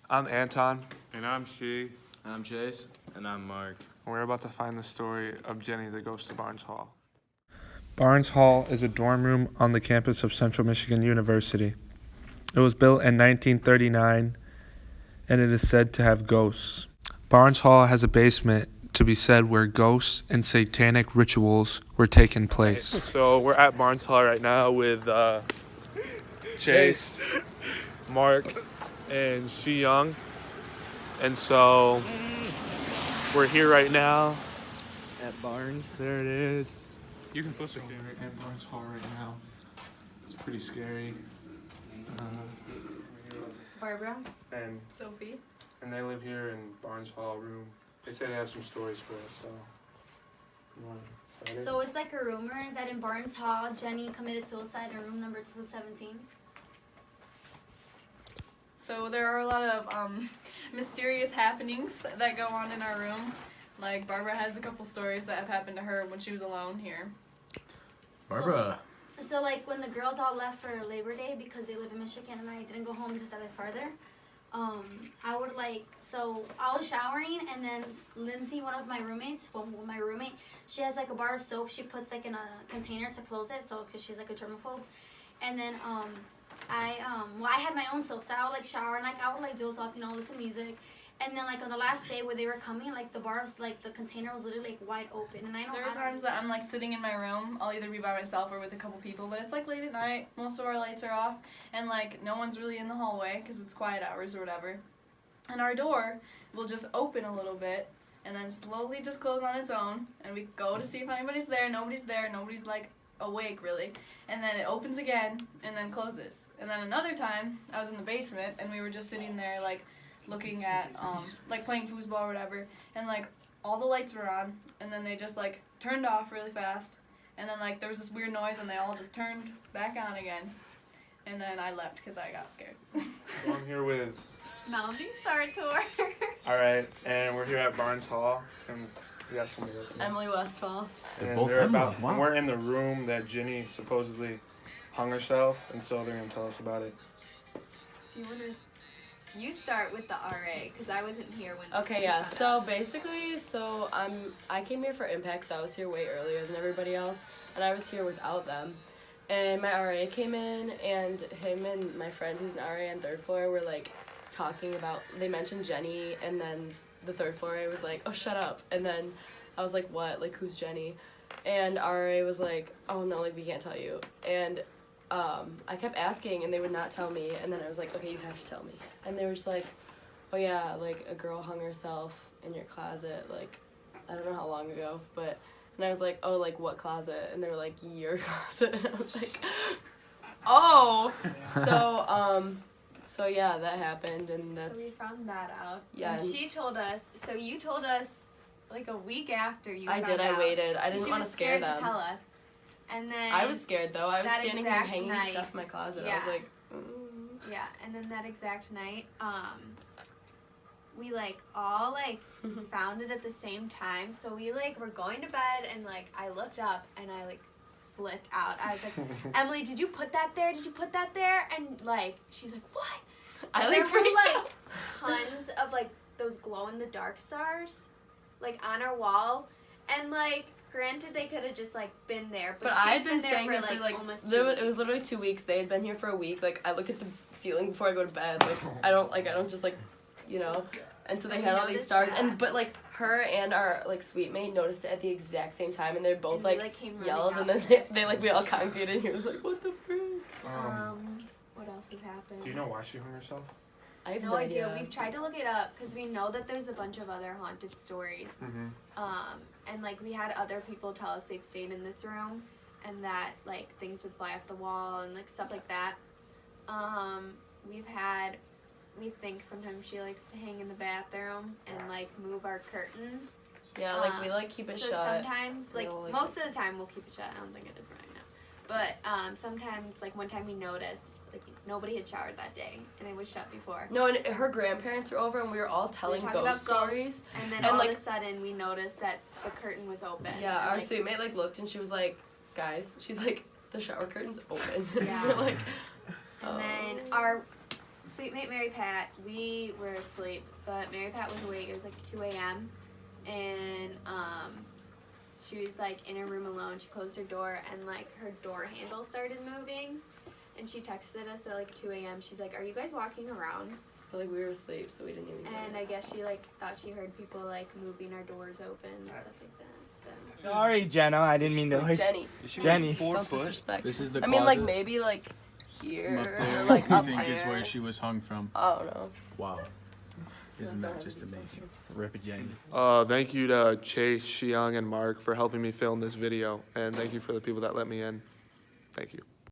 I'm Anton. And I'm She. And I'm Chase. And I'm Mark. And we're about to find the story of Jenny, the ghost of Barnes Hall. Barnes Hall is a dorm room on the campus of Central Michigan University. It was built in 1939, and it is said to have ghosts. Barnes Hall has a basement to be said where ghosts and satanic rituals were taking place. So we're at Barnes Hall right now with Chase, Mark, and Shi Young. And so we're here right now At Barnes. There it is. You can flip the camera at Barnes Hall right now. It's pretty scary. Barbara, And Sophie. they live here in Barnes Hall room. They say they have some stories for us, so you want to start it? So it's like a rumor that in Barnes Hall, Jenny committed suicide in room number 217. So there are a lot of mysterious happenings that go on in our room. Like Barbara has a couple stories that have happened to her when she was alone here. Barbara. So like when the girls all left for Labor Day because they live in Michigan and I didn't go home because I live farther, I was showering and then Lindsay, one of my roommates, my roommate, she has like a bar of soap she puts like in a container to close it, so because she's like a germaphobe. And then I had my own soap, so I would like shower and like I would like doze off, listen to music. And then like on the last day where they were coming, like the bars, like the container was literally like wide open. And I know There are times that I'm like sitting in my room. I'll either be by myself or with a couple people, but it's like late at night. Most of our lights are off, and like no one's really in the hallway because it's quiet hours or whatever. And our door will just open a little bit and then slowly just close on its own. And we go to see if anybody's there. Nobody's there. Nobody's like awake really. And then it opens again and then closes. And then another time I was in the basement and we were just sitting there like looking at like playing foosball or whatever, and like all the lights were on and then they just like turned off really fast, and then like there was this weird noise and they all just turned back on again, and then I left because I got scared. So I'm here with Melanie Sartor. all right, and we're here at Barnes Hall, and we got somebody else. Emily Westfall. And both Emily, wow. and we're in the room that Jenny supposedly hung herself, and so they're gonna tell us about it. Do you want to? You start with the RA because I wasn't here when. Okay, yeah. So basically, I came here for Impact, so I was here way earlier than everybody else, and I was here without them. And my RA came in, and him and my friend who's an RA on third floor were like talking about. They mentioned Jenny, and then the third floor RA was like, "Oh, shut up!" And then I was like, "What? Like, who's Jenny?" And RA was like, "Oh no, like we can't tell you." And I kept asking and they would not tell me, and then I was like, okay, you have to tell me. And they were just like, oh yeah, like a girl hung herself in your closet, like I don't know how long ago, but, and I was like, oh, like what closet? And they were like, your closet. And I was like, oh. So yeah, that happened, and that's. So we found that out. Yeah. And she told us. So you told us like a week after you. I did. I waited. I didn't want to scare them. She was scared to tell us. And then I was scared though. I was standing here hanging night, stuff in my closet. yeah. I was like, Yeah, and then that exact night, we like all like found it at the same time. So we like were going to bed, and like I looked up and I like flipped out. I was like, Emily, did you put that there? Did you put that there? And like she's like, what? I And like there were freaked like out. tons of like those glow in the dark stars, like on our wall, and like. Granted, they could have just like been there, but I had been staying here for like almost it was literally 2 weeks. They had been here for a week. Like I look at the ceiling before I go to bed. Like I don't just like, And so they had all these stars, and but like her and our like suite mate noticed it at the exact same time, and they both came yelled, and then they like we all congregated, and he was like, what the frick? What else has happened? Do you know why she hung herself? I have no idea. We've tried to look it up because we know that there's a bunch of other haunted stories. And like we had other people tell us they've stayed in this room and that like things would fly off the wall and like stuff like that. We think sometimes she likes to hang in the bathroom and like move our curtain. Yeah, like we like keep it so shut. Sometimes like most of the time we'll keep it shut. I don't think it is right now. But sometimes like one time we noticed like nobody had showered that day and it was shut before. No, and her grandparents were over and we were all telling ghost stories. And then all of a sudden we noticed that the curtain was open. Yeah, and, our suite mate like looked and she was like, guys, she's like, the shower curtain's open. Yeah. We're like, and then our sweet mate Mary Pat, we were asleep, but Mary Pat was awake. It was like 2 a.m. and she was like in her room alone. She closed her door and like her door handle started moving, and she texted us at like 2 a.m. She's like, "Are you guys walking around?" But like we were asleep, so we didn't even. And I guess she like thought she heard people like moving our doors open and stuff like that. So. Sorry, Jenna. I didn't mean to like. Jenny. Jenny. 4 Don't foot. disrespect. This is the I mean, like closet. maybe like here Up or there, like you up think there. is where she was hung from. I don't know. Wow. Isn't that just amazing? Rip Jenny. Thank you to Chase, Xiang, and Mark for helping me film this video, and thank you for the people that let me in. Thank you.